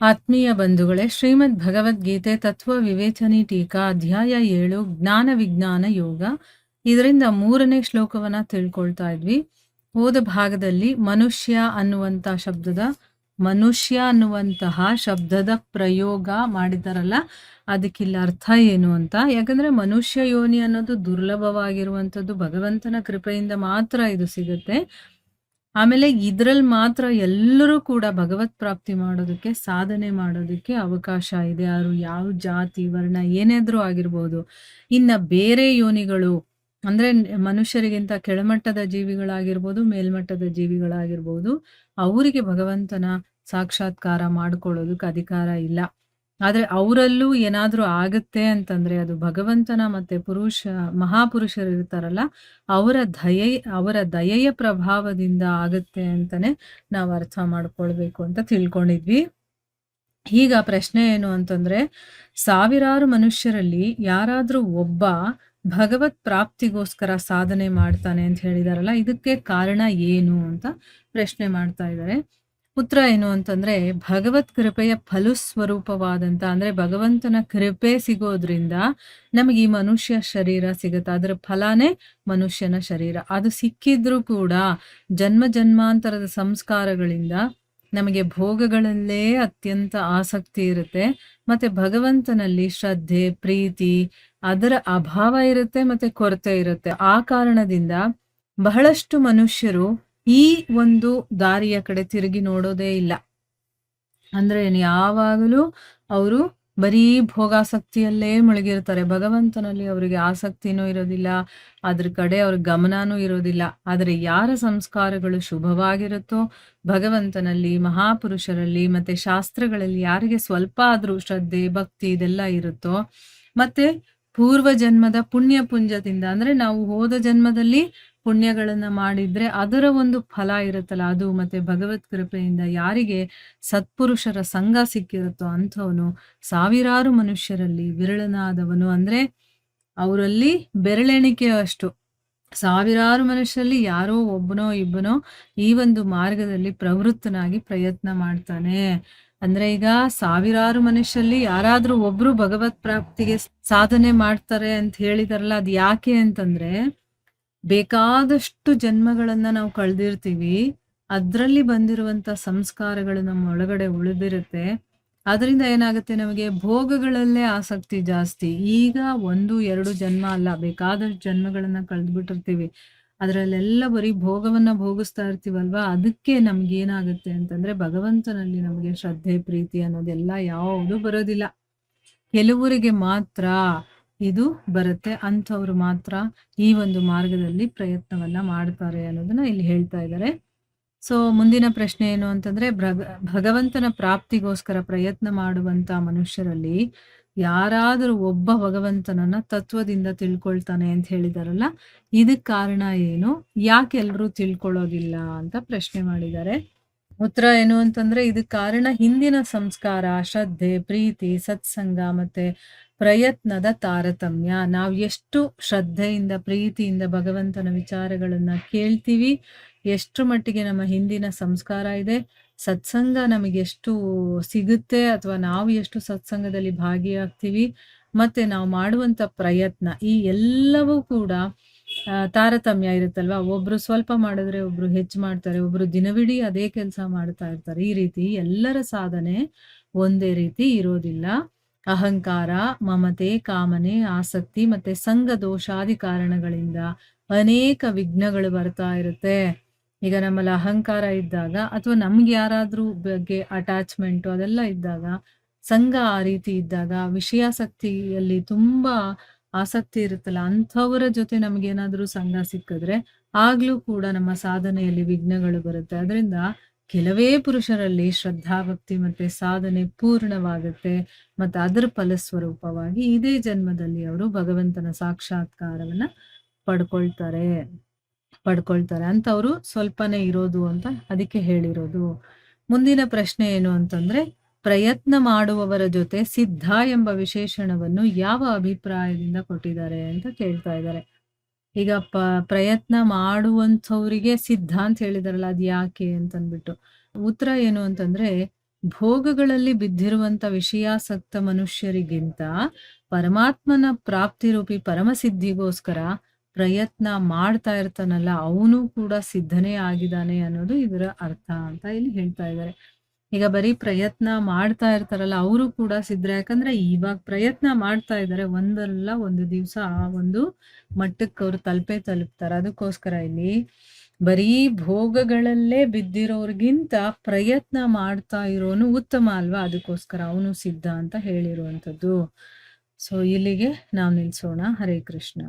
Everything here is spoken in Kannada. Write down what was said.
ಆತ್ಮೀಯ ಬಂಧುಗಳೇ, ಶ್ರೀಮದ್ ಭಗವದ್ಗೀತೆ ತತ್ವ ವಿವೇಚನಿ ಟೀಕಾ ಅಧ್ಯಾಯ 7 ಜ್ಞಾನ ವಿಜ್ಞಾನ ಯೋಗ. ಇದರಿಂದ 3ನೇ ಶ್ಲೋಕವನ್ನ ತಿಳ್ಕೊಳ್ತಾ ಇದ್ವಿ. ಹೋದ ಭಾಗದಲ್ಲಿ ಮನುಷ್ಯ ಅನ್ನುವಂತಹ ಶಬ್ದದ ಪ್ರಯೋಗ ಮಾಡಿದಾರಲ್ಲ, ಅದಕ್ಕಿಲ್ಲ ಅರ್ಥ ಏನು ಅಂತ. ಯಾಕಂದ್ರೆ ಮನುಷ್ಯ ಯೋನಿ ಅನ್ನೋದು ದುರ್ಲಭವಾಗಿರುವಂಥದ್ದು, ಭಗವಂತನ ಕೃಪೆಯಿಂದ ಮಾತ್ರ ಇದು ಸಿಗುತ್ತೆ. ಆಮೇಲೆ ಇದ್ರಲ್ಲಿ ಮಾತ್ರ ಎಲ್ಲರೂ ಕೂಡ ಭಗವತ್ ಪ್ರಾಪ್ತಿ ಮಾಡೋದಕ್ಕೆ, ಸಾಧನೆ ಮಾಡೋದಕ್ಕೆ ಅವಕಾಶ ಇದೆ. ಯಾರು ಯಾವ ಜಾತಿ ವರ್ಣ ಏನಾದ್ರೂ ಆಗಿರ್ಬೋದು. ಇನ್ನ ಬೇರೆ ಯೋನಿಗಳು ಅಂದ್ರೆ ಮನುಷ್ಯರಿಗಿಂತ ಕೆಳಮಟ್ಟದ ಜೀವಿಗಳಾಗಿರ್ಬೋದು, ಮೇಲ್ಮಟ್ಟದ ಜೀವಿಗಳಾಗಿರ್ಬೋದು, ಅವರಿಗೆ ಭಗವಂತನ ಸಾಕ್ಷಾತ್ಕಾರ ಮಾಡ್ಕೊಳ್ಳೋದಕ್ಕೆ ಅಧಿಕಾರ ಇಲ್ಲ. ಆದ್ರೆ ಅವರಲ್ಲೂ ಏನಾದ್ರೂ ಆಗುತ್ತೆ ಅಂತಂದ್ರೆ ಅದು ಭಗವಂತನ ಮತ್ತೆ ಮಹಾಪುರುಷರು ಇರ್ತಾರಲ್ಲ, ಅವರ ದಯೆಯ ಪ್ರಭಾವದಿಂದ ಆಗುತ್ತೆ ಅಂತಾನೆ ನಾವು ಅರ್ಥ ಮಾಡ್ಕೊಳ್ಬೇಕು ಅಂತ ತಿಳ್ಕೊಂಡಿದ್ವಿ. ಈಗ ಪ್ರಶ್ನೆ ಏನು ಅಂತಂದ್ರೆ, ಸಾವಿರಾರು ಮನುಷ್ಯರಲ್ಲಿ ಯಾರಾದ್ರೂ ಒಬ್ಬ ಭಗವತ್ ಪ್ರಾಪ್ತಿಗೋಸ್ಕರ ಸಾಧನೆ ಮಾಡ್ತಾನೆ ಅಂತ ಹೇಳಿದಾರಲ್ಲ, ಇದಕ್ಕೆ ಕಾರಣ ಏನು ಅಂತ ಪ್ರಶ್ನೆ ಮಾಡ್ತಾ ಇದ್ದಾರೆ. ಉತ್ತರ ಏನು ಅಂತಂದ್ರೆ, ಭಗವತ್ ಕೃಪೆಯ ಫಲಸ್ವರೂಪವಾದಂತ ಅಂದ್ರೆ ಭಗವಂತನ ಕೃಪೆ ಸಿಗೋದ್ರಿಂದ ನಮಗೆ ಈ ಮನುಷ್ಯ ಶರೀರ ಸಿಗುತ್ತೆ. ಅದರ ಫಲಾನೇ ಮನುಷ್ಯನ ಶರೀರ. ಅದು ಸಿಕ್ಕಿದ್ರೂ ಕೂಡ ಜನ್ಮ ಜನ್ಮಾಂತರದ ಸಂಸ್ಕಾರಗಳಿಂದ ನಮಗೆ ಭೋಗಗಳಲ್ಲೇ ಅತ್ಯಂತ ಆಸಕ್ತಿ ಇರುತ್ತೆ. ಮತ್ತೆ ಭಗವಂತನಲ್ಲಿ ಶ್ರದ್ಧೆ, ಪ್ರೀತಿ ಅದರ ಅಭಾವ ಇರುತ್ತೆ, ಮತ್ತೆ ಕೊರತೆ ಇರುತ್ತೆ. ಆ ಕಾರಣದಿಂದ ಬಹಳಷ್ಟು ಮನುಷ್ಯರು ಈ ಒಂದು ದಾರಿಯ ಕಡೆ ತಿರುಗಿ ನೋಡೋದೇ ಇಲ್ಲ. ಅಂದ್ರೆ ಯಾವಾಗಲೂ ಅವರು ಬರೀ ಭೋಗಾಸಕ್ತಿಯಲ್ಲೇ ಮುಳುಗಿರ್ತಾರೆ. ಭಗವಂತನಲ್ಲಿ ಅವರಿಗೆ ಆಸಕ್ತಿನೂ ಇರೋದಿಲ್ಲ, ಅದ್ರ ಕಡೆ ಅವ್ರ ಗಮನನೂ ಇರೋದಿಲ್ಲ. ಆದರೆ ಯಾರ ಸಂಸ್ಕಾರಗಳು ಶುಭವಾಗಿರುತ್ತೋ, ಭಗವಂತನಲ್ಲಿ, ಮಹಾಪುರುಷರಲ್ಲಿ ಮತ್ತೆ ಶಾಸ್ತ್ರಗಳಲ್ಲಿ ಯಾರಿಗೆ ಸ್ವಲ್ಪ ಆದ್ರೂ ಶ್ರದ್ಧೆ, ಭಕ್ತಿ ಇದೆಲ್ಲ ಇರುತ್ತೋ, ಮತ್ತೆ ಪೂರ್ವ ಜನ್ಮದ ಪುಣ್ಯದಿಂದ ಅಂದ್ರೆ ನಾವು ಹೋದ ಜನ್ಮದಲ್ಲಿ ಪುಣ್ಯಗಳನ್ನ ಮಾಡಿದ್ರೆ ಅದರ ಒಂದು ಫಲ ಇರುತ್ತಲ್ಲ ಅದು, ಮತ್ತೆ ಭಗವತ್ ಕೃಪೆಯಿಂದ ಯಾರಿಗೆ ಸತ್ಪುರುಷರ ಸಂಘ ಸಿಕ್ಕಿರುತ್ತೋ ಅಂಥವನು ಸಾವಿರಾರು ಮನುಷ್ಯರಲ್ಲಿ ವಿರಳನಾದವನು. ಅಂದ್ರೆ ಅವರಲ್ಲಿ ಬೆರಳೆಣಿಕೆ ಅಷ್ಟು ಸಾವಿರಾರು ಮನುಷ್ಯರಲ್ಲಿ ಯಾರೋ ಒಬ್ಬನೋ ಇಬ್ಬನೋ ಈ ಒಂದು ಮಾರ್ಗದಲ್ಲಿ ಪ್ರವೃತ್ತನಾಗಿ ಪ್ರಯತ್ನ ಮಾಡ್ತಾನೆ. ಅಂದ್ರೆ ಈಗ ಸಾವಿರಾರು ಮನುಷ್ಯರಲ್ಲಿ ಯಾರಾದ್ರೂ ಒಬ್ರು ಭಗವತ್ ಪ್ರಾಪ್ತಿಗೆ ಸಾಧನೆ ಮಾಡ್ತಾರೆ ಅಂತ ಹೇಳಿದಾರಲ್ಲ, ಅದು ಯಾಕೆ ಅಂತಂದ್ರೆ ಬೇಕಾದಷ್ಟು ಜನ್ಮಗಳನ್ನ ನಾವು ಕಳೆದಿರ್ತೀವಿ. ಅದ್ರಲ್ಲಿ ಬಂದಿರುವಂತ ಸಂಸ್ಕಾರಗಳು ನಮ್ಮ ಒಳಗಡೆ ಉಳಿದಿರುತ್ತೆ. ಅದರಿಂದ ಏನಾಗುತ್ತೆ, ನಮಗೆ ಭೋಗಗಳಲ್ಲೇ ಆಸಕ್ತಿ ಜಾಸ್ತಿ. ಈಗ 1-2 ಜನ್ಮ ಅಲ್ಲ, ಬೇಕಾದಷ್ಟು ಜನ್ಮಗಳನ್ನ ಕಳೆದ್ಬಿಟ್ಟಿರ್ತೀವಿ. ಅದರಲ್ಲೆಲ್ಲ ಬರೀ ಭೋಗವನ್ನ ಭೋಗಿಸ್ತಾ ಇರ್ತೀವಲ್ವಾ. ಅದಕ್ಕೆ ನಮ್ಗೆ ಏನಾಗುತ್ತೆ ಅಂತಂದ್ರೆ ಭಗವಂತನಲ್ಲಿ ನಮಗೆ ಶ್ರದ್ಧೆ, ಪ್ರೀತಿ ಅನ್ನೋದೆಲ್ಲ ಯಾವುದು ಬರೋದಿಲ್ಲ. ಕೆಲವರಿಗೆ ಮಾತ್ರ ಇದು ಬರುತ್ತೆ. ಅಂಥವ್ರು ಮಾತ್ರ ಈ ಒಂದು ಮಾರ್ಗದಲ್ಲಿ ಪ್ರಯತ್ನವನ್ನ ಮಾಡ್ತಾರೆ ಅನ್ನೋದನ್ನ ಇಲ್ಲಿ ಹೇಳ್ತಾ ಇದ್ದಾರೆ. ಸೊ ಮುಂದಿನ ಪ್ರಶ್ನೆ ಏನು ಅಂತಂದ್ರೆ, ಭಗವಂತನ ಪ್ರಾಪ್ತಿಗೋಸ್ಕರ ಪ್ರಯತ್ನ ಮಾಡುವಂತ ಮನುಷ್ಯರಲ್ಲಿ ಯಾರಾದರೂ ಒಬ್ಬ ಭಗವಂತನನ್ನ ತತ್ವದಿಂದ ತಿಳ್ಕೊಳ್ತಾನೆ ಅಂತ ಹೇಳಿದಾರಲ್ಲ, ಇದಕ್ ಕಾರಣ ಏನು, ಯಾಕೆ ಎಲ್ರೂ ತಿಳ್ಕೊಳ್ಳೋದಿಲ್ಲ ಅಂತ ಪ್ರಶ್ನೆ ಮಾಡಿದ್ದಾರೆ. ಉತ್ತರ ಏನು ಅಂತಂದ್ರೆ, ಇದಕ್ ಕಾರಣ ಹಿಂದಿನ ಸಂಸ್ಕಾರ, ಶ್ರದ್ಧೆ, ಪ್ರೀತಿ, ಸತ್ಸಂಗ ಮತ್ತೆ ಪ್ರಯತ್ನದ ತಾರತಮ್ಯ. ನಾವು ಎಷ್ಟು ಶ್ರದ್ಧೆಯಿಂದ, ಪ್ರೀತಿಯಿಂದ ಭಗವಂತನ ವಿಚಾರಗಳನ್ನ ಕೇಳ್ತೀವಿ, ಎಷ್ಟು ಮಟ್ಟಿಗೆ ನಮ್ಮ ಹಿಂದಿನ ಸಂಸ್ಕಾರ ಇದೆ, ಸತ್ಸಂಗ ನಮಗೆ ಎಷ್ಟು ಸಿಗುತ್ತೆ ಅಥವಾ ನಾವು ಎಷ್ಟು ಸತ್ಸಂಗದಲ್ಲಿ ಭಾಗಿಯಾಗ್ತೀವಿ, ಮತ್ತೆ ನಾವು ಮಾಡುವಂತ ಪ್ರಯತ್ನ, ಈ ಎಲ್ಲವೂ ಕೂಡ ತಾರತಮ್ಯ ಇರುತ್ತಲ್ವಾ. ಒಬ್ರು ಸ್ವಲ್ಪ ಮಾಡಿದ್ರೆ ಒಬ್ರು ಹೆಚ್ಚು ಮಾಡ್ತಾರೆ, ಒಬ್ರು ದಿನವಿಡೀ ಅದೇ ಕೆಲಸ ಮಾಡ್ತಾ ಇರ್ತಾರೆ. ಈ ರೀತಿ ಎಲ್ಲರ ಸಾಧನೆ ಒಂದೇ ರೀತಿ ಇರೋದಿಲ್ಲ. ಅಹಂಕಾರ, ಮಮತೆ, ಕಾಮನೆ, ಆಸಕ್ತಿ ಮತ್ತೆ ಸಂಘ ದೋಷಾದಿ ಕಾರಣಗಳಿಂದ ಅನೇಕ ವಿಘ್ನಗಳು ಬರ್ತಾ ಇರುತ್ತೆ. ಈಗ ನಮ್ಮಲ್ಲಿ ಅಹಂಕಾರ ಇದ್ದಾಗ ಅಥವಾ ನಮ್ಗೆ ಯಾರಾದ್ರೂ ಬಗ್ಗೆ ಅಟ್ಯಾಚ್ಮೆಂಟ್ ಅದೆಲ್ಲ ಇದ್ದಾಗ, ಸಂಘ ಆ ರೀತಿ ಇದ್ದಾಗ, ವಿಷಯಾಸಕ್ತಿಯಲ್ಲಿ ತುಂಬಾ ಆಸಕ್ತಿ ಇರುತ್ತಲ್ಲ, ಅಂಥವರ ಜೊತೆ ನಮ್ಗೇನಾದ್ರೂ ಸಂಘ ಸಿಕ್ಕಿದ್ರೆ ಆಗ್ಲೂ ಕೂಡ ನಮ್ಮ ಸಾಧನೆಯಲ್ಲಿ ವಿಘ್ನಗಳು ಬರುತ್ತೆ. ಅದರಿಂದ ಕೆಲವೇ ಪುರುಷರಲ್ಲಿ ಶ್ರದ್ಧಾಭಕ್ತಿ ಮತ್ತೆ ಸಾಧನೆ ಪೂರ್ಣವಾಗುತ್ತೆ. ಮತ್ತೆ ಅದರ ಫಲಸ್ವರೂಪವಾಗಿ ಇದೇ ಜನ್ಮದಲ್ಲಿ ಅವರು ಭಗವಂತನ ಸಾಕ್ಷಾತ್ಕಾರವನ್ನ ಪಡ್ಕೊಳ್ತಾರೆ ಅಂತವ್ರು ಸ್ವಲ್ಪನೇ ಇರೋದು ಅಂತ ಅದಕ್ಕೆ ಹೇಳಿರೋದು. ಮುಂದಿನ ಪ್ರಶ್ನೆ ಏನು ಅಂತಂದ್ರೆ, ಪ್ರಯತ್ನ ಮಾಡುವವರ ಜೊತೆ ಸಿದ್ಧ ಎಂಬ ವಿಶೇಷಣವನ್ನು ಯಾವ ಅಭಿಪ್ರಾಯದಿಂದ ಕೊಟ್ಟಿದ್ದಾರೆ ಅಂತ ಕೇಳ್ತಾ ಇದ್ದಾರೆ. ಈಗ ಪ್ರಯತ್ನ ಮಾಡುವಂಥವ್ರಿಗೆ ಸಿದ್ಧ ಅಂತ ಹೇಳಿದಾರಲ್ಲ, ಅದು ಯಾಕೆ ಅಂತಂದ್ಬಿಟ್ಟು. ಉತ್ತರ ಏನು ಅಂತಂದ್ರೆ, ಭೋಗಗಳಲ್ಲಿ ಬಿದ್ದಿರುವಂತ ವಿಷಯಾಸಕ್ತ ಮನುಷ್ಯರಿಗಿಂತ ಪರಮಾತ್ಮನ ಪ್ರಾಪ್ತಿರೂಪಿ ಪರಮಸಿದ್ಧಿಗೋಸ್ಕರ ಪ್ರಯತ್ನ ಮಾಡ್ತಾ ಇರ್ತಾನಲ್ಲ, ಅವನು ಕೂಡ ಸಿದ್ಧನೇ ಆಗಿದ್ದಾನೆ ಅನ್ನೋದು ಇದರ ಅರ್ಥ ಅಂತ ಇಲ್ಲಿ ಹೇಳ್ತಾ ಇದ್ದಾರೆ. ಈಗ ಬರೀ ಪ್ರಯತ್ನ ಮಾಡ್ತಾ ಇರ್ತಾರಲ್ಲ, ಅವರು ಕೂಡ ಸಿದ್ಧರು. ಯಾಕಂದ್ರೆ ಇವಾಗ ಪ್ರಯತ್ನ ಮಾಡ್ತಾ ಇದ್ದಾರೆ, ಒಂದಲ್ಲ ಒಂದು ದಿವಸ ಆ ಒಂದು ಮಟ್ಟಕ್ಕೆ ಅವ್ರು ತಲುಪ್ತಾರೆ. ಅದಕ್ಕೋಸ್ಕರ ಇಲ್ಲಿ ಬರೀ ಭೋಗಗಳಲ್ಲೇ ಬಿದ್ದಿರೋರ್ಗಿಂತ ಪ್ರಯತ್ನ ಮಾಡ್ತಾ ಇರೋನು ಉತ್ತಮ ಅಲ್ವಾ, ಅದಕ್ಕೋಸ್ಕರ ಅವನು ಸಿದ್ಧ ಅಂತ ಹೇಳಿರುವಂಥದ್ದು. ಸೊ ಇಲ್ಲಿಗೆ ನಾವು ನಿಲ್ಸೋಣ. ಹರೇ ಕೃಷ್ಣ.